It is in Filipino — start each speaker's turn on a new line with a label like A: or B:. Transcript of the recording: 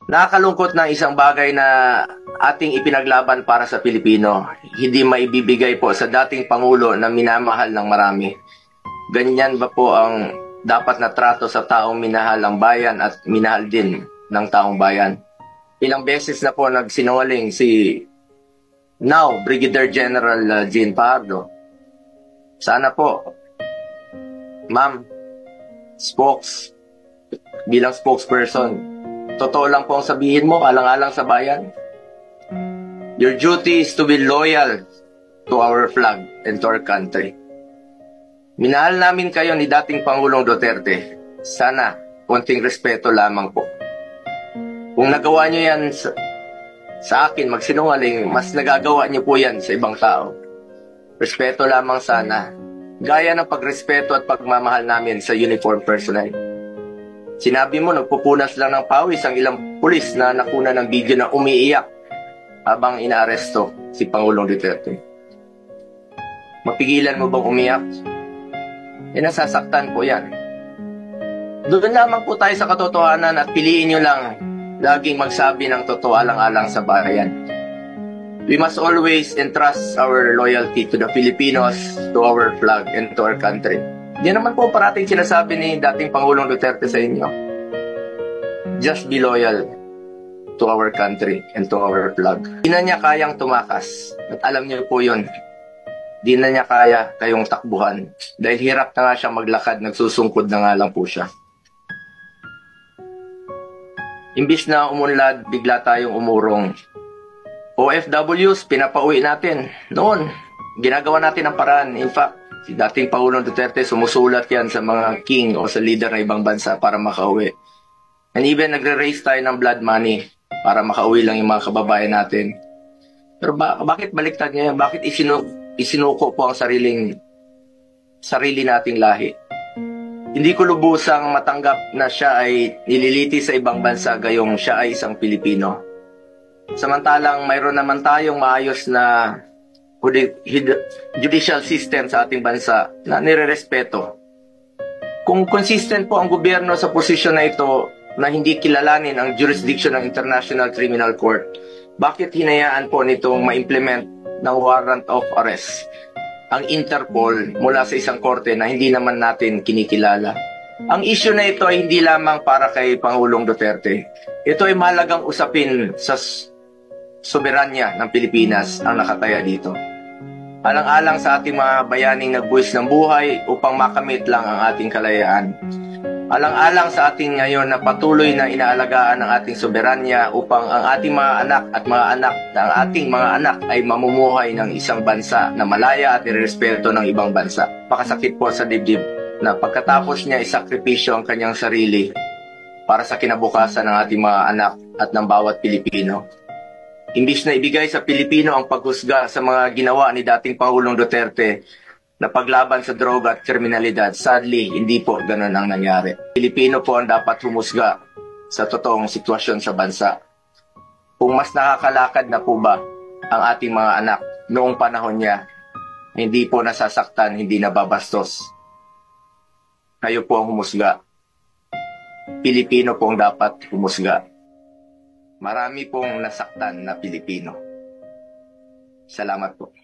A: Nakakalungkot na isang bagay na ating ipinaglaban para sa Pilipino, hindi maibibigay po sa dating Pangulo na minamahal ng marami. Ganyan ba po ang dapat na trato sa taong minahal ang bayan at minahal din ng taong bayan? Ilang beses na po nagsinungaling si now Brigadier General Jean Pardo. Sana po, ma'am, bilang spokesperson, totoo lang po ang sabihin mo, alang-alang sa bayan. Your duty is to be loyal to our flag and to our country. Minahal namin kayo ni dating Pangulong Duterte. Sana, konting respeto lamang po. Kung nagawa nyo yan sa akin, magsinungaling, mas nagagawa nyo po yan sa ibang tao. Respeto lamang sana. Gaya ng pagrespeto at pagmamahal namin sa uniform personnel. Sinabi mo, nagpupunas lang ng pawis ang ilang pulis na nakuna ng video na umiiyak habang inaaresto si Pangulong Duterte. Mapigilan mo bang umiyak? Nasasaktan po yan. Doon lamang po tayo sa katotohanan at piliin nyo lang laging magsabi ng totoo alang-alang sa bayan. We must always entrust our loyalty to the Filipinos, to our flag, and to our country. Yan naman po parating sinasabi ni dating Pangulong Duterte sa inyo. Just be loyal to our country and to our flag. Di na niya kayang tumakas. At alam niyo po yun. Di na niya kaya kayong takbuhan. Dahil hirap na nga siya maglakad, nagsusungkod na nga lang po siya. Imbis na umunlad, bigla tayong umurong. OFWs, pinapauwi natin. Noon, ginagawa natin ang paraan. In fact, si dating Pangulong Duterte, sumusulat yan sa mga king o sa leader ng ibang bansa para makauwi. And even nagre-raise tayo ng blood money para makauwi lang yung mga kababayan natin. Pero bakit baliktad niya yan? Bakit isinuko po ang sarili nating lahi? Hindi ko lubusang matanggap na siya ay nililiti sa ibang bansa gayong siya ay isang Pilipino. Samantalang mayroon naman tayong maayos na judicial system sa ating bansa na nirerespeto. Kung consistent po ang gobyerno sa posisyon na ito na hindi kilalanin ang jurisdiction ng International Criminal Court, bakit hinayaan po nitong ma-implement ng warrant of arrest ang Interpol mula sa isang korte na hindi naman natin kinikilala? Ang issue na ito ay hindi lamang para kay Pangulong Duterte. Ito ay mahalagang usapin sa soberanya ng Pilipinas ang nakataya dito. Alang-alang sa ating mga bayaning nagbuwis ng buhay upang makamit lang ang ating kalayaan. Alang-alang sa ating ngayon na patuloy na inaalagaan ang ating soberanya upang ang ating mga anak at mga anak na ang ating mga anak ay mamumuhay ng isang bansa na malaya at irerespeto ng ibang bansa. Pakasakit po sa dibdib na pagkatapos niya isakripisyo ang kanyang sarili para sa kinabukasan ng ating mga anak at ng bawat Pilipino. Imbis na ibigay sa Pilipino ang paghusga sa mga ginawa ni dating Pangulong Duterte na paglaban sa droga at kriminalidad, sadly, hindi po ganun ang nangyari. Pilipino po ang dapat humusga sa totoong sitwasyon sa bansa. Kung mas nakakalakad na po ba ang ating mga anak noong panahon niya, hindi po nasasaktan, hindi nababastos. Kayo po ang humusga. Pilipino po ang dapat humusga. Marami pong nasaktan na Pilipino. Salamat po.